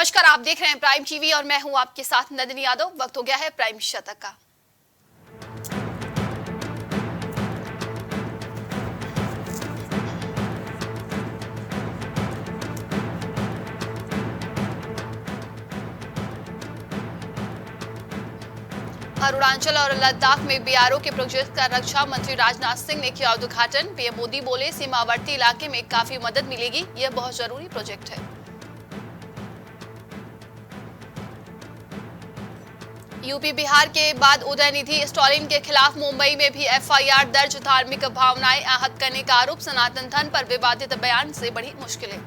नमस्कार, आप देख रहे हैं प्राइम टीवी और मैं हूं आपके साथ नंदिनी यादव। वक्त हो गया है प्राइम शतक का। अरुणाचल और लद्दाख में बीआरओ के प्रोजेक्ट का रक्षा मंत्री राजनाथ सिंह ने किया उद्घाटन। पीएम मोदी बोले, सीमावर्ती इलाके में काफी मदद मिलेगी, यह बहुत जरूरी प्रोजेक्ट है। यूपी बिहार के बाद उदयनिधि स्टालिन के खिलाफ मुंबई में भी एफआईआर दर्ज। धार्मिक भावनाएं आहत करने का आरोप। सनातन धर्म पर विवादित बयान से बढ़ी मुश्किलें।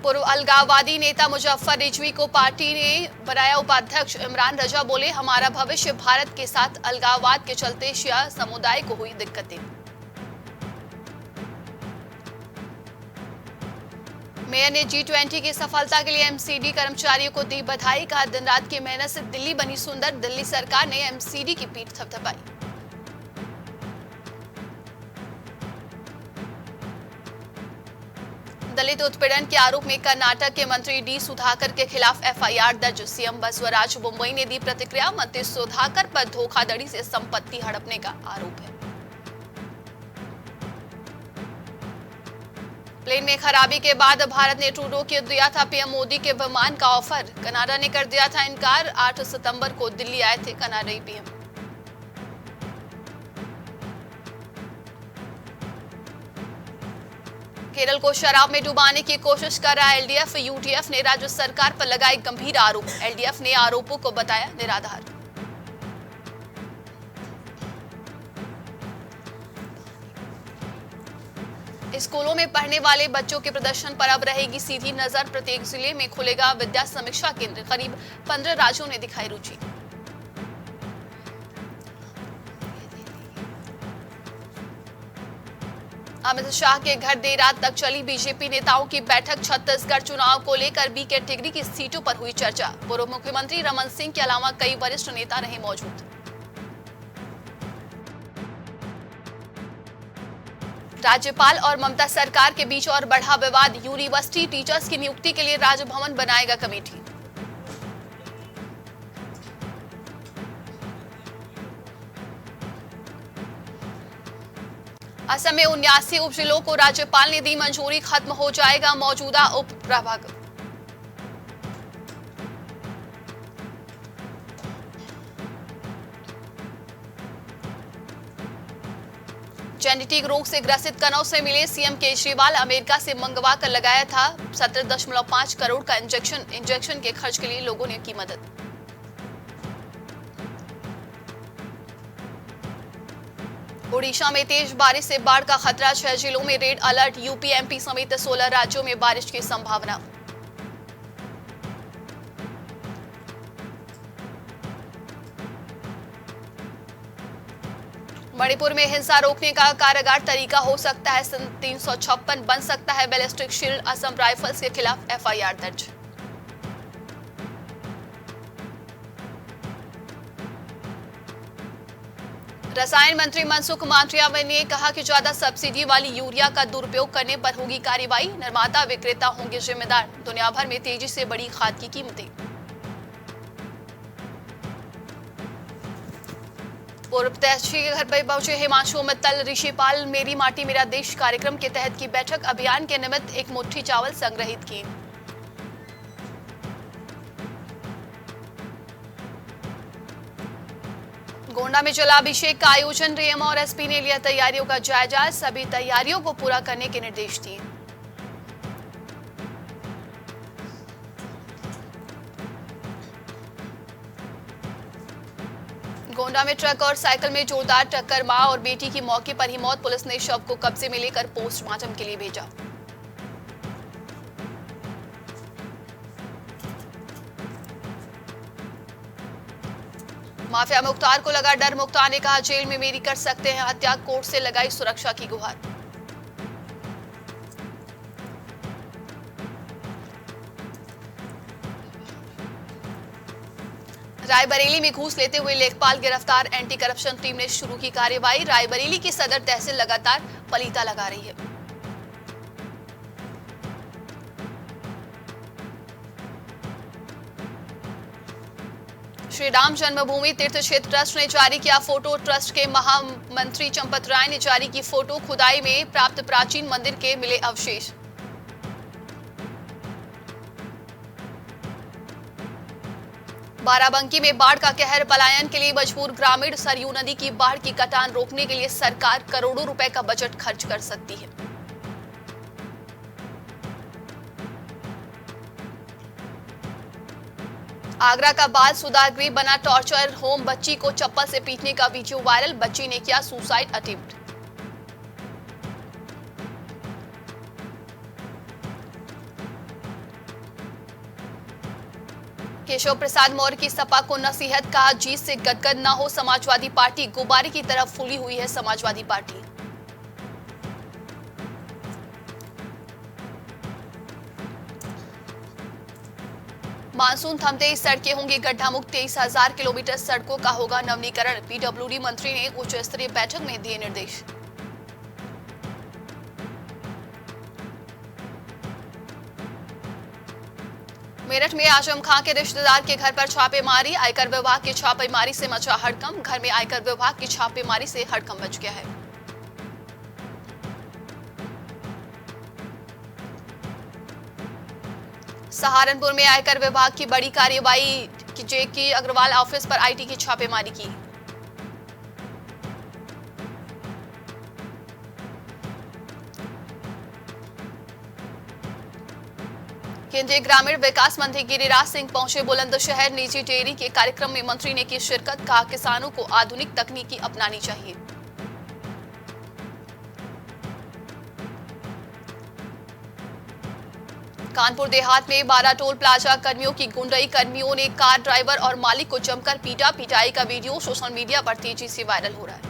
पूर्व अलगाववादी नेता मुजफ्फर रिजवी को पार्टी ने बनाया उपाध्यक्ष। इमरान रजा बोले, हमारा भविष्य भारत के साथ अलगाववाद के चलते शिया समुदाय को हुई दिक्कतें। मेयर ने G20 की सफलता के लिए एमसीडी कर्मचारियों को दी बधाई। कहा, दिन रात की मेहनत से दिल्ली बनी सुंदर। दिल्ली सरकार ने एमसीडी की पीठ थपथपाई। दलित उत्पीड़न के आरोप में कर्नाटक के मंत्री डी सुधाकर के खिलाफ एफआईआर दर्ज। सीएम बसवराज मुंबई ने दी प्रतिक्रिया। मंत्री सुधाकर पर धोखाधड़ी से संपत्ति हड़पने का आरोप है। प्लेन में खराबी के बाद भारत ने ट्रूडो को दिया था पीएम मोदी के विमान का ऑफर। कनाडा ने कर दिया था इनकार। 8 सितंबर को दिल्ली आए थे कनाडाई पीएम। केरल को शराब में डुबाने की कोशिश कर रहा एलडीएफ। यूडीएफ ने राज्य सरकार पर लगाए गंभीर आरोप। एलडीएफ ने आरोपों को बताया निराधार। स्कूलों में पढ़ने वाले बच्चों के प्रदर्शन पर अब रहेगी सीधी नजर। प्रत्येक जिले में खुलेगा विद्या समीक्षा केंद्र। करीब 15 राज्यों ने दिखाई रुचि। अमित शाह के घर देर रात तक चली बीजेपी नेताओं की बैठक। छत्तीसगढ़ चुनाव को लेकर बी कैटेगरी की सीटों पर हुई चर्चा। पूर्व मुख्यमंत्री रमन सिंह के अलावा कई वरिष्ठ नेता रहे मौजूद। राज्यपाल और ममता सरकार के बीच और बढ़ा विवाद। यूनिवर्सिटी टीचर्स की नियुक्ति के लिए राजभवन बनाएगा कमेटी। असम में 79 उप जिलों को राज्यपाल ने दी मंजूरी। खत्म हो जाएगा मौजूदा उप प्रभाग। जेनेटिक रोग से ग्रसित कनौज से मिले सीएम केजरीवाल। अमेरिका से मंगवा कर लगाया था 17.5 करोड़ का इंजेक्शन के खर्च के लिए लोगों ने की मदद। ओडिशा में तेज बारिश से बाढ़ का खतरा। 6 जिलों में रेड अलर्ट। यूपी एमपी समेत 16 राज्यों में बारिश की संभावना। मणिपुर में हिंसा रोकने का कारगर तरीका हो सकता है। 356 बन सकता है बैलिस्टिक शील्ड। असम राइफल्स के खिलाफ एफआईआर दर्ज। रसायन मंत्री मनसुख मांडविया ने कहा कि ज्यादा सब्सिडी वाली यूरिया का दुरुपयोग करने पर होगी कार्रवाई। निर्माता विक्रेता होंगे जिम्मेदार। दुनिया भर में तेजी से बढ़ी खाद की कीमतें। पूर्व प्रत्याशी के घर पर पहुंचे हिमांशु मित्तल। ऋषिपाल मेरी माटी मेरा देश कार्यक्रम के तहत की बैठक। अभियान के निमित्त एक मुट्ठी चावल संग्रहित किए। गोंडा में जलाभिषेक का आयोजन। डीएम और एसपी ने लिया तैयारियों का जायजा। सभी तैयारियों को पूरा करने के निर्देश दिए। गोंडा में ट्रक और साइकिल में जोरदार टक्कर। मां और बेटी की मौके पर ही मौत। पुलिस ने शव को कब्जे में लेकर पोस्टमार्टम के लिए भेजा। माफिया मुख्तार को लगा डर। मुख्तार ने कहा, जेल में मेरी कर सकते हैं हत्या। कोर्ट से लगाई सुरक्षा की गुहार। रायबरेली में घूस लेते हुए लेखपाल गिरफ्तार। एंटी करप्शन टीम ने शुरू की कार्रवाई। रायबरेली की सदर तहसील लगातार पलीता लगा रही है। श्री राम जन्मभूमि तीर्थ क्षेत्र ट्रस्ट ने जारी किया फोटो। ट्रस्ट के महामंत्री चंपत राय ने जारी की फोटो। खुदाई में प्राप्त प्राचीन मंदिर के मिले अवशेष। बाराबंकी में बाढ़ का कहर, पलायन के लिए मजबूर ग्रामीण। सरयू नदी की बाढ़ की कटान रोकने के लिए सरकार करोड़ों रुपए का बजट खर्च कर सकती है। आगरा का बाल सुधार गृह बना टॉर्चर होम, बच्ची को चप्पल से पीटने का वीडियो वायरल। बच्ची ने किया सुसाइड अटेम्प्ट। केशव प्रसाद मौर्य की सपा को नसीहत, कहा जीत से गदगद न हो समाजवादी पार्टी। गुब्बारे की तरफ फूली हुई है समाजवादी पार्टी। मानसून थमते ही सड़कें होंगी गड्ढा मुक्त। 23,000 किलोमीटर सड़कों का होगा नवीनीकरण। पीडब्ल्यूडी मंत्री ने उच्च स्तरीय बैठक में दिए निर्देश। मेरठ में आजम खां के रिश्तेदार के घर पर छापेमारी। आयकर विभाग की छापेमारी से मचा हड़कंप। घर में आयकर विभाग की छापेमारी से हड़कंप मच गया है। सहारनपुर में आयकर विभाग की बड़ी कार्रवाई। जेके अग्रवाल ऑफिस पर आईटी की छापेमारी की। केंद्रीय ग्रामीण विकास मंत्री गिरिराज सिंह पहुंचे बुलंदशहर। निजी डेयरी के कार्यक्रम में मंत्री ने की शिरकत। कहा किसानों को आधुनिक तकनीकी अपनानी चाहिए। कानपुर देहात में 12 टोल प्लाजा कर्मियों की गुंडई। कर्मियों ने कार ड्राइवर और मालिक को जमकर पीटा। पिटाई का वीडियो सोशल मीडिया पर तेजी से वायरल हो रहा है।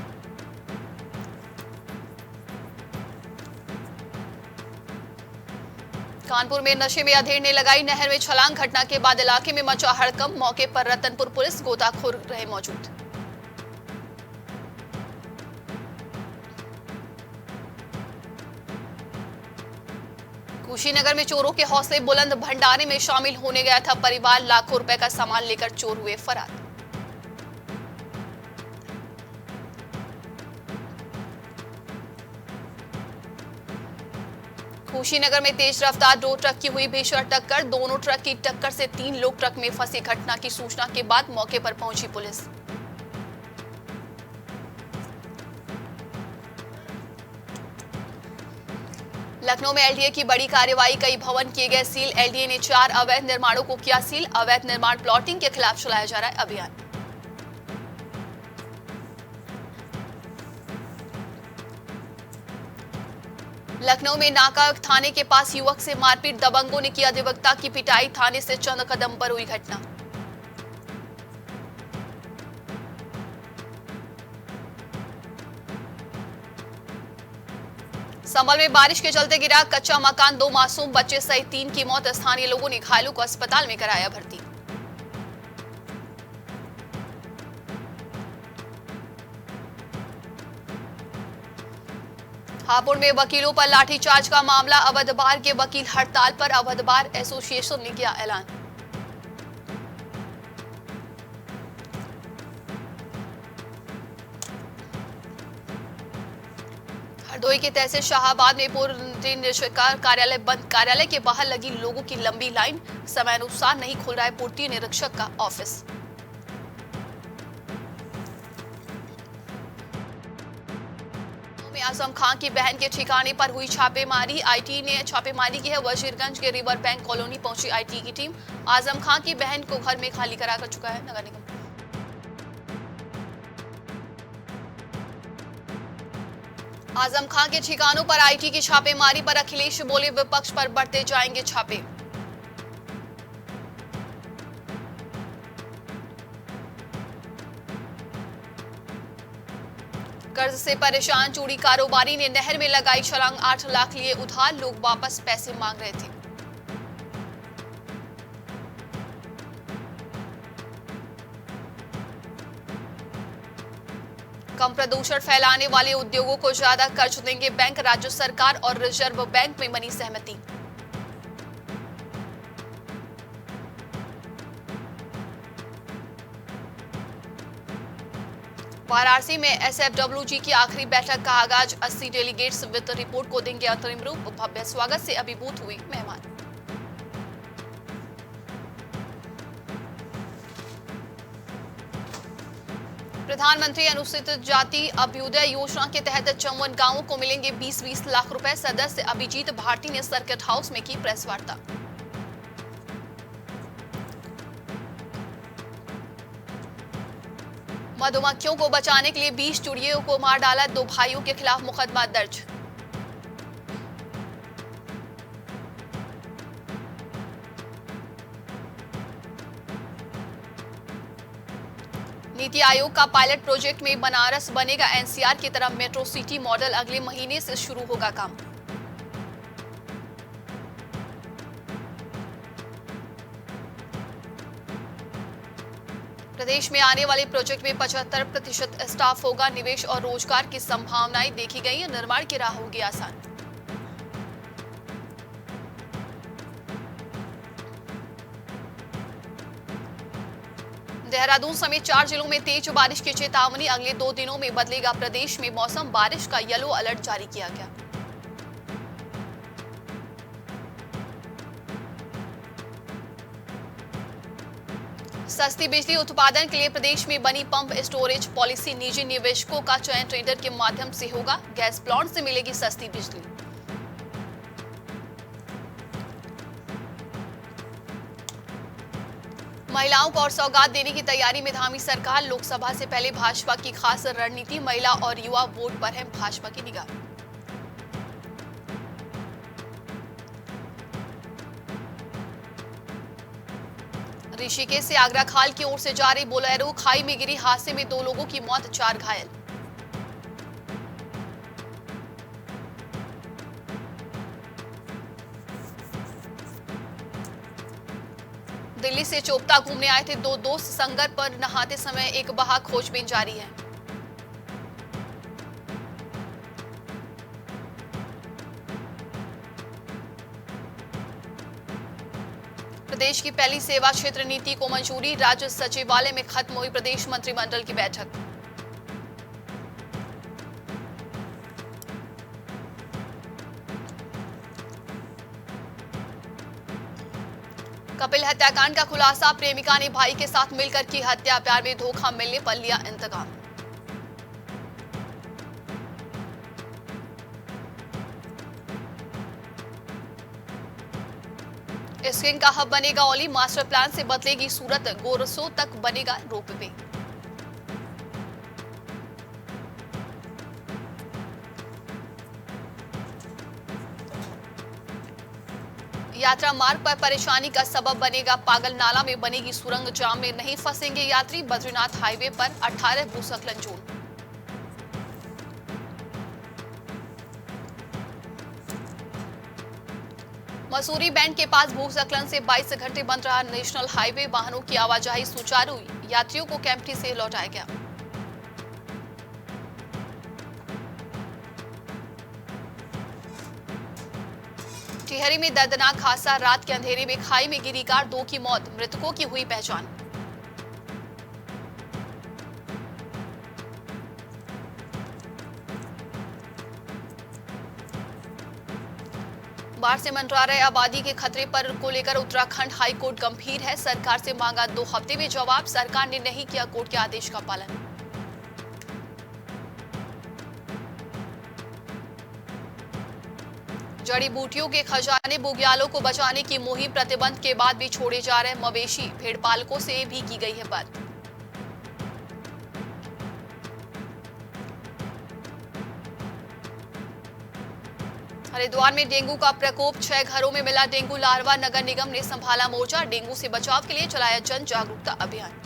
कानपुर में नशे में अधेड़ ने लगाई नहर में छलांग। घटना के बाद इलाके में मचा हड़कंप। मौके पर रतनपुर पुलिस गोताखोर रहे मौजूद। कुशीनगर में चोरों के हौसले बुलंद। भंडारे में शामिल होने गया था परिवार। लाखों रुपए का सामान लेकर चोर हुए फरार। कुशीनगर में तेज रफ्तार 2 ट्रक की हुई भीषण टक्कर। दोनों ट्रक की टक्कर से 3 लोग ट्रक में फंसे। घटना की सूचना के बाद मौके पर पहुंची पुलिस। लखनऊ में एलडीए की बड़ी कार्रवाई। कई भवन किए गए सील। एलडीए ने 4 अवैध निर्माणों को किया सील। अवैध निर्माण प्लॉटिंग के खिलाफ चलाया जा रहा है अभियान। लखनऊ में नाका थाने के पास युवक से मारपीट। दबंगों ने किया अधिवक्ता की पिटाई। थाने से चंद कदम पर हुई घटना। संभल में बारिश के चलते गिरा कच्चा मकान। 2 मासूम बच्चे सहित 3 की मौत। स्थानीय लोगों ने घायलों को अस्पताल में कराया भर्ती। हापुड़ में वकीलों पर लाठीचार्ज का मामला। अवध बार के वकील हड़ताल पर। अवध बार एसोसिएशन ने किया ऐलान। हरदोई के तहसील शाहाबाद में पूर्व निरीक्षक कार्यालय बंद। कार्यालय के बाहर लगी लोगों की लंबी लाइन। समयानुसार नहीं खुल रहा है पूर्ति निरीक्षक का ऑफिस। आजम खां की बहन के ठिकाने पर हुई छापेमारी। आईटी ने छापेमारी की है। वजीरगंज के रिवर बैंक कॉलोनी पहुंची आईटी की टीम। आजम खां की बहन को घर में खाली करा कर चुका है नगर निगम। आजम खां के ठिकानों पर आईटी की छापेमारी पर अखिलेश बोले विपक्ष पर बढ़ते जाएंगे छापे। कर्ज से परेशान चूड़ी कारोबारी ने नहर में लगाई छलांग। 8 लाख लिए उधार। लोग वापस पैसे मांग रहे थे। कम प्रदूषण फैलाने वाले उद्योगों को ज्यादा कर्ज देंगे बैंक। राज्य सरकार और रिजर्व बैंक में बनी सहमति। वाराणसी में एसएफडब्ल्यूजी की आखिरी बैठक का आगाज। 80 डेलीगेट्स विद रिपोर्ट को देंगे अंतरिम रूप। भव्य स्वागत से अभिभूत हुए मेहमान। प्रधानमंत्री अनुसूचित जाति अभ्युदय योजना के तहत 54 गांवों को मिलेंगे 20-20 लाख रुपए। सदस्य अभिजीत भारती ने सर्किट हाउस में की प्रेस वार्ता। मधुमक्खियों को बचाने के लिए 20 चिड़ियों को मार डाला। 2 भाइयों के खिलाफ मुकदमा दर्ज। नीति आयोग का पायलट प्रोजेक्ट में बनारस बनेगा एनसीआर की तरह मेट्रो सिटी मॉडल। अगले महीने से शुरू होगा काम। प्रदेश में आने वाले प्रोजेक्ट में 75% स्टाफ होगा। निवेश और रोजगार की संभावनाएं देखी गई। निर्माण की राह होगी आसान। देहरादून समेत 4 जिलों में तेज बारिश की चेतावनी। अगले 2 दिनों में बदलेगा प्रदेश में मौसम। बारिश का येलो अलर्ट जारी किया गया। सस्ती बिजली उत्पादन के लिए प्रदेश में बनी पंप स्टोरेज पॉलिसी। निजी निवेशकों का चयन टेंडर के माध्यम से होगा। गैस प्लांट से मिलेगी सस्ती बिजली। महिलाओं को और सौगात देने की तैयारी में धामी सरकार। लोकसभा से पहले भाजपा की खास रणनीति। महिला और युवा वोट पर है भाजपा की निगाह। ऋषिकेश से आगरा खाल की ओर से जा रही बोलेरो खाई में गिरी। हादसे में 2 लोगों की मौत, 4 घायल। दिल्ली से चोपता घूमने आए थे 2 दोस्त। संगत पर नहाते समय एक बहा। खोजबीन जारी है। प्रदेश की पहली सेवा क्षेत्र नीति को मंजूरी। राज्य सचिवालय में खत्म हुई प्रदेश मंत्रिमंडल की बैठक। कपिल हत्याकांड का खुलासा। प्रेमिका ने भाई के साथ मिलकर की हत्या। प्यार में धोखा मिलने पर लिया इंतकाम। स्किंग का हब बनेगा औली। मास्टर प्लान से बदलेगी सूरत। गोरसों तक बनेगा रोपवे। यात्रा मार्ग पर परेशानी का सबब बनेगा पागल नाला में बनेगी सुरंग। जाम में नहीं फंसेंगे यात्री। बद्रीनाथ हाईवे पर 18 भूस्खलन जोन। मसूरी बैंड के पास भूस्खलन से 22 घंटे बंद रहा नेशनल हाईवे। वाहनों की आवाजाही सुचारू। यात्रियों को कैंपटी से लौटाया गया। टिहरी में दर्दनाक हादसा। रात के अंधेरे में खाई में गिरी कार। 2 की मौत, मृतकों की हुई पहचान। बाढ़ से मंडरा रहे आबादी के खतरे पर को लेकर उत्तराखंड हाई कोर्ट गंभीर है। सरकार से मांगा 2 हफ्ते में जवाब। सरकार ने नहीं किया कोर्ट के आदेश का पालन। जड़ी बूटियों के खजाने बुग्यालों को बचाने की मुहिम। प्रतिबंध के बाद भी छोड़े जा रहे मवेशी। भेड़ पालकों से भी की गई है बात। हरिद्वार में डेंगू का प्रकोप। 6 घरों में मिला डेंगू लार्वा। नगर निगम ने संभाला मोर्चा। डेंगू से बचाव के लिए चलाया जन जागरूकता अभियान।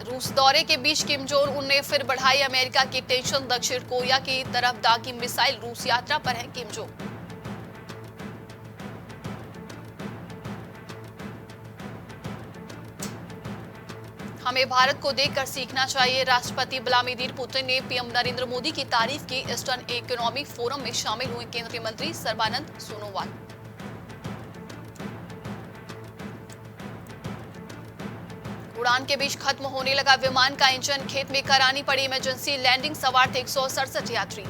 रूस दौरे के बीच किम जोंग उन ने फिर बढ़ाई अमेरिका की टेंशन। दक्षिण कोरिया की तरफ दागी मिसाइल। रूस यात्रा पर है किम जोंग। हमें भारत को देखकर सीखना चाहिए। राष्ट्रपति व्लादिमीर पुतिन ने पीएम नरेंद्र मोदी की तारीफ की। ईस्टर्न इकोनॉमिक फोरम में शामिल हुए केंद्रीय मंत्री सर्बानंद सोनोवाल। उड़ान के बीच खत्म होने लगा विमान का इंजन, खेत में करानी पड़ी इमरजेंसी लैंडिंग, सवार थे 167 यात्री।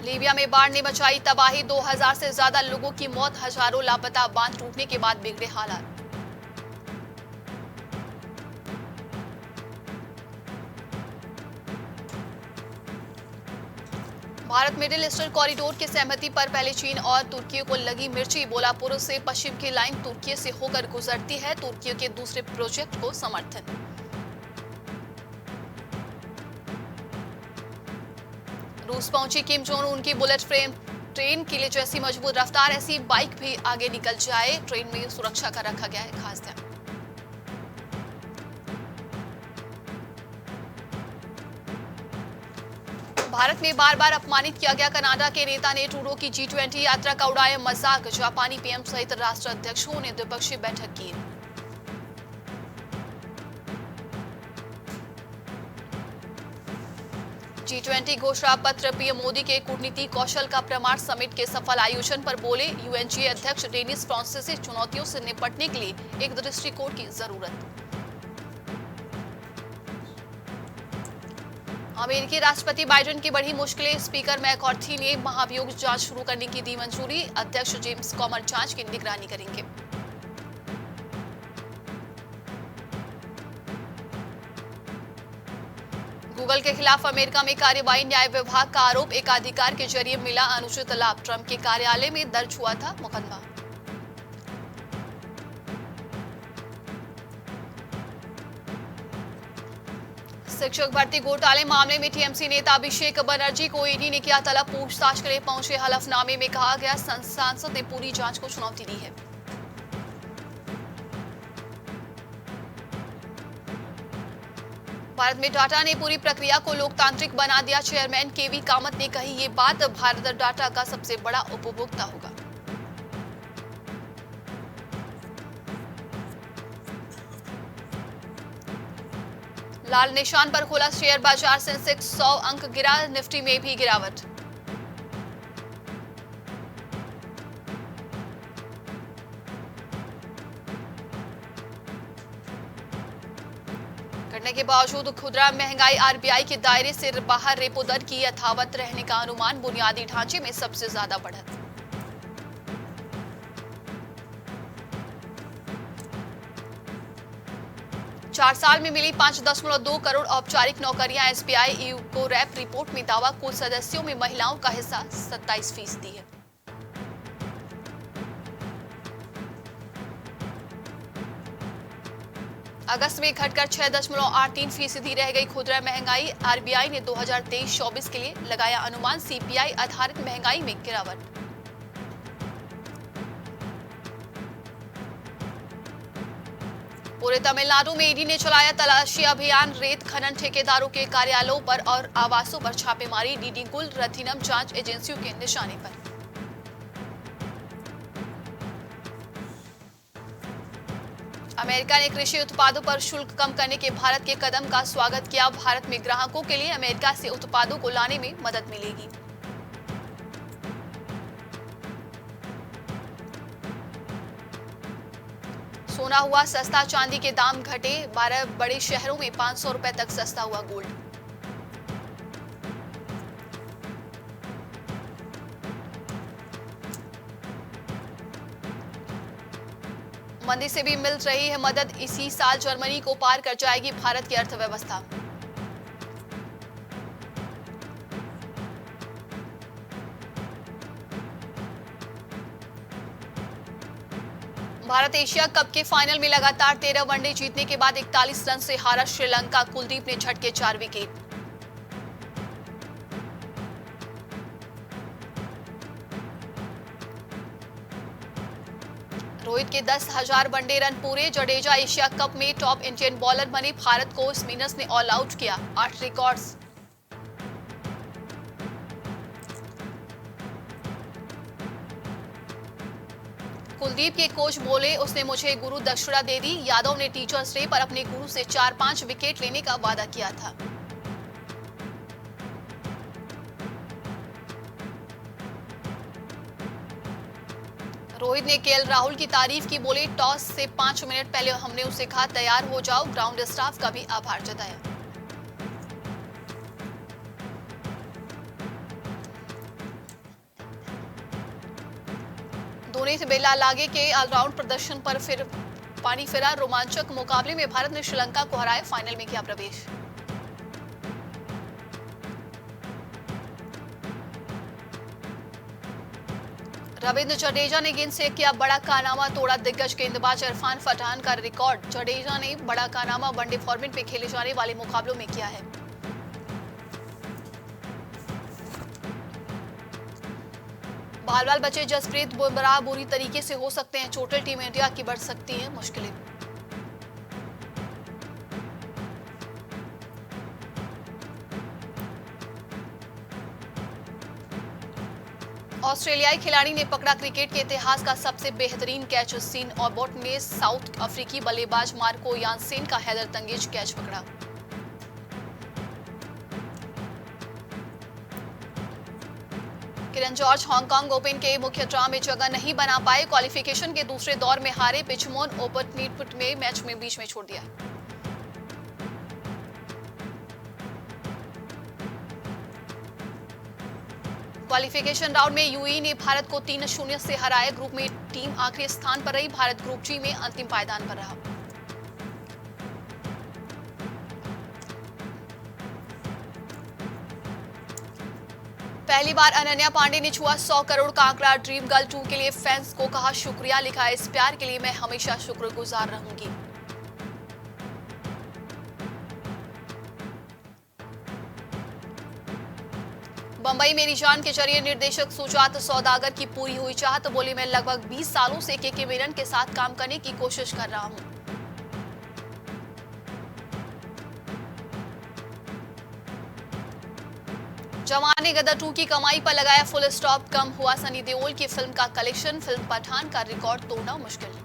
लीबिया में बाढ़ ने मचाई तबाही, 2000 से ज्यादा लोगों की मौत, हजारों लापता, बांध टूटने के बाद बिगड़े हालात। भारत मिडिल ईस्टर्न कॉरिडोर की सहमति पर पहले चीन और तुर्की को लगी मिर्ची, बोला पूर्व से पश्चिम की लाइन तुर्की से होकर गुजरती है, तुर्की के दूसरे प्रोजेक्ट को समर्थन। रूस पहुंची किम जोंग उन की बुलेट फ्रेम ट्रेन के लिए जैसी मजबूत रफ्तार, ऐसी बाइक भी आगे निकल जाए, ट्रेन में सुरक्षा का रखा गया है खास ध्यान। भारत में बार बार अपमानित किया गया कनाडा के नेता ने ट्रूडो की G20 यात्रा का उड़ाया मजाक, जापानी पीएम सहित राष्ट्र अध्यक्षों ने द्विपक्षीय बैठक की। G20 घोषणा पत्र, पीएम मोदी के कूटनीति कौशल का प्रमाण, समिट के सफल आयोजन पर बोले यूएनजीए अध्यक्ष डेनिस फ्रांसिस, चुनौतियों से निपटने के लिए एक दृष्टिकोण की जरूरत। अमेरिकी राष्ट्रपति बाइडेन की बढ़ी मुश्किलें, स्पीकर मैकॉर्थी ने महाभियोग जांच शुरू करने की दी मंजूरी, अध्यक्ष जेम्स कॉमर जांच की निगरानी करेंगे। गूगल के खिलाफ अमेरिका में कार्रवाई, न्याय विभाग का आरोप, एकाधिकार के जरिए मिला अनुचित लाभ, ट्रंप के कार्यालय में दर्ज हुआ था मुकदमा। शिक्षक भर्ती घोटाले मामले में टीएमसी नेता अभिषेक बनर्जी को ईडी ने किया तलब, पूछताछ के लिए पहुंचे, हलफनामे में कहा गया सांसद ने पूरी जांच को चुनौती दी है। भारत में डाटा ने पूरी प्रक्रिया को लोकतांत्रिक बना दिया, चेयरमैन केवी कामत ने कही ये बात, भारत डाटा का सबसे बड़ा उपभोक्ता होगा। लाल निशान पर खुला शेयर बाजार, सेंसेक्स 100 अंक गिरा, निफ्टी में भी गिरावट। घटने के बावजूद खुदरा महंगाई, आरबीआई के दायरे से बाहर, रेपो दर की यथावत रहने का अनुमान, बुनियादी ढांचे में सबसे ज्यादा बढ़त। चार साल में मिली 5.2 करोड़ औपचारिक नौकरियां, एसबीआई यूको रैप रिपोर्ट में दावा, कुल सदस्यों में महिलाओं का हिस्सा 27% है। अगस्त में घटकर 6.83% रह गई खुदरा महंगाई, आरबीआई ने 2023-24 के लिए लगाया अनुमान, सीपीआई आधारित महंगाई में गिरावट। पूरे तमिलनाडु में ईडी ने चलाया तलाशी अभियान, रेत खनन ठेकेदारों के कार्यालयों पर और आवासों पर छापेमारी, डीडीगुल रथिनम जांच एजेंसियों के निशाने पर। अमेरिका ने कृषि उत्पादों पर शुल्क कम करने के भारत के कदम का स्वागत किया, भारत में ग्राहकों के लिए अमेरिका से उत्पादों को लाने में मदद मिलेगी। सोना हुआ सस्ता, चांदी के दाम घटे, 12 बड़े शहरों में 500 रुपए तक सस्ता हुआ गोल्ड। मंदी से भी मिल रही है मदद, इसी साल जर्मनी को पार कर जाएगी भारत की अर्थव्यवस्था। भारत एशिया कप के फाइनल में लगातार 13 वनडे जीतने के बाद 41 रन से हारा श्रीलंका, कुलदीप ने झटके 4 विकेट। रोहित के 10,000 वनडे रन पूरे, जडेजा एशिया कप में टॉप इंडियन बॉलर बने, भारत को स्पिनर्स ने ऑल आउट किया, 8 रिकॉर्ड्स। कुलदीप के कोच बोले उसने मुझे गुरु दक्षिणा दे दी, यादव ने टीचर्स डे पर अपने गुरु से 4-5 विकेट लेने का वादा किया था। रोहित ने केएल राहुल की तारीफ की, बोले टॉस से 5 मिनट पहले हमने उसे कहा तैयार हो जाओ, ग्राउंड स्टाफ का भी आभार जताया। धोनी से बेला लागे के ऑलराउंड प्रदर्शन पर फिर पानी फिरा, रोमांचक मुकाबले में भारत ने श्रीलंका को हराए, फाइनल में किया प्रवेश। रविंद्र जडेजा ने गेंद से किया बड़ा कारनामा, तोड़ा दिग्गज गेंदबाज इरफान पठान का रिकॉर्ड। जडेजा ने बड़ा कारनामा वनडे फॉर्मेट में खेले जाने वाले मुकाबलों में किया है। बाल बाल बचे जसप्रीत बुमराह बुरी तरीके से हो सकते हैं चोटिल, टीम इंडिया की बढ़ सकती हैं मुश्किलें। ऑस्ट्रेलियाई खिलाड़ी ने पकड़ा क्रिकेट के इतिहास का सबसे बेहतरीन कैच, सीन ऑबॉट ने साउथ अफ्रीकी बल्लेबाज मार्को यानसेन का हैदरतंगेज कैच पकड़ा। किरण जॉर्ज हांगकांग ओपन के मुख्य ड्रॉ में जगह नहीं बना पाए, क्वालिफिकेशन के दूसरे दौर में हारे, पिचमोन ओपन में मैच में बीच में छोड़ दिया। क्वालिफिकेशन राउंड में यूएई ने भारत को 3-0 से हराया, ग्रुप में टीम आखिरी स्थान पर रही, भारत ग्रुप जी में अंतिम पायदान पर रहा। पहली बार अनन्या पांडे ने छुआ 100 करोड़ का आंकड़ा, ड्रीम गर्ल 2 के लिए फैंस को कहा शुक्रिया, लिखा इस प्यार के लिए मैं हमेशा शुक्रगुजार रहूंगी। बंबई मेरी जान के जरिए निर्देशक सुजात सौदागर की पूरी हुई चाहत, बोले मैं लगभग 20 सालों से के मेनन के साथ काम करने की कोशिश कर रहा हूं। जवान ने गदर 2 की कमाई पर लगाया फुल स्टॉप, कम हुआ सनी देओल की फिल्म का कलेक्शन, फिल्म पठान का रिकॉर्ड तोड़ना मुश्किल।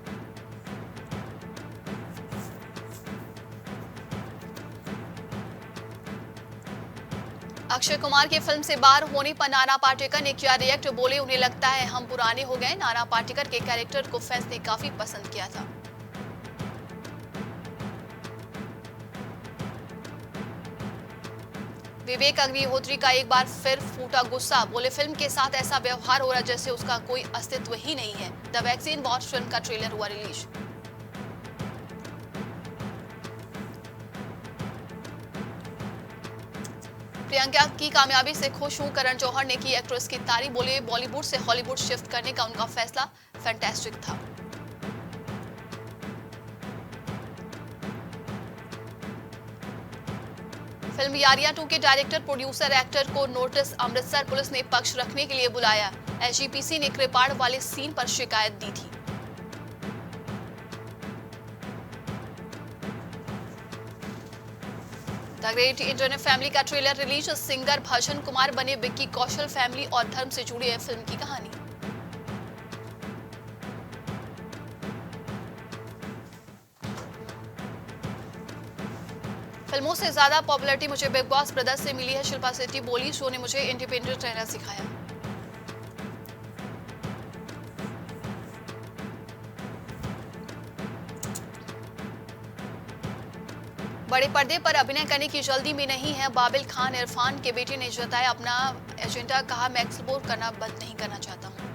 अक्षय कुमार की फिल्म से बाहर होने पर नाना पाटेकर ने किया रिएक्ट, बोले उन्हें लगता है हम पुराने हो गए, नाना पाटेकर के कैरेक्टर को फैंस ने काफी पसंद किया था। विवेक अग्निहोत्री का एक बार फिर फूटा गुस्सा, बोले फिल्म के साथ ऐसा व्यवहार हो रहा जैसे उसका कोई अस्तित्व ही नहीं है। द वैक्सीन बॉट फिल्म का ट्रेलर हुआ रिलीज। प्रियंका की कामयाबी से खुश हूं, करण जौहर ने की एक्ट्रेस की तारीफ, बोले बॉलीवुड से हॉलीवुड शिफ्ट करने का उनका फैसला फैंटास्टिक था। फिल्म यारियां 2 के डायरेक्टर प्रोड्यूसर एक्टर को नोटिस, अमृतसर पुलिस ने पक्ष रखने के लिए बुलाया, एसजीपीसी ने कृपाड़ वाले सीन पर शिकायत दी थी। द ग्रेट इंडियन फैमिली का ट्रेलर रिलीज, सिंगर भजन कुमार बने विक्की कौशल, फैमिली और धर्म से जुड़ी है फिल्म की कहानी। फिल्मों से ज्यादा पॉपुलैरिटी मुझे बिग बॉस ब्रदर्स से मिली है, शिल्पा शेट्टी बोली, शो ने मुझे इंडिपेंडेंट रहना सिखाया। बड़े पर्दे पर अभिनय करने की जल्दी में नहीं है बाबिल खान, इरफान के बेटे ने जताया अपना एजेंडा, कहा मैं एक्सप्लोर करना बंद नहीं करना चाहता हूं।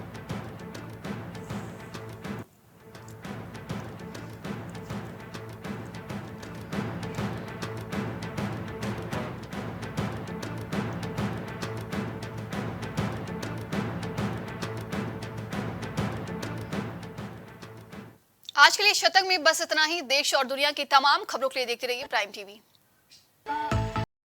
आज के लिए शतक में बस इतना ही। देश और दुनिया की तमाम खबरों के लिए देखते रहिए प्राइम टीवी।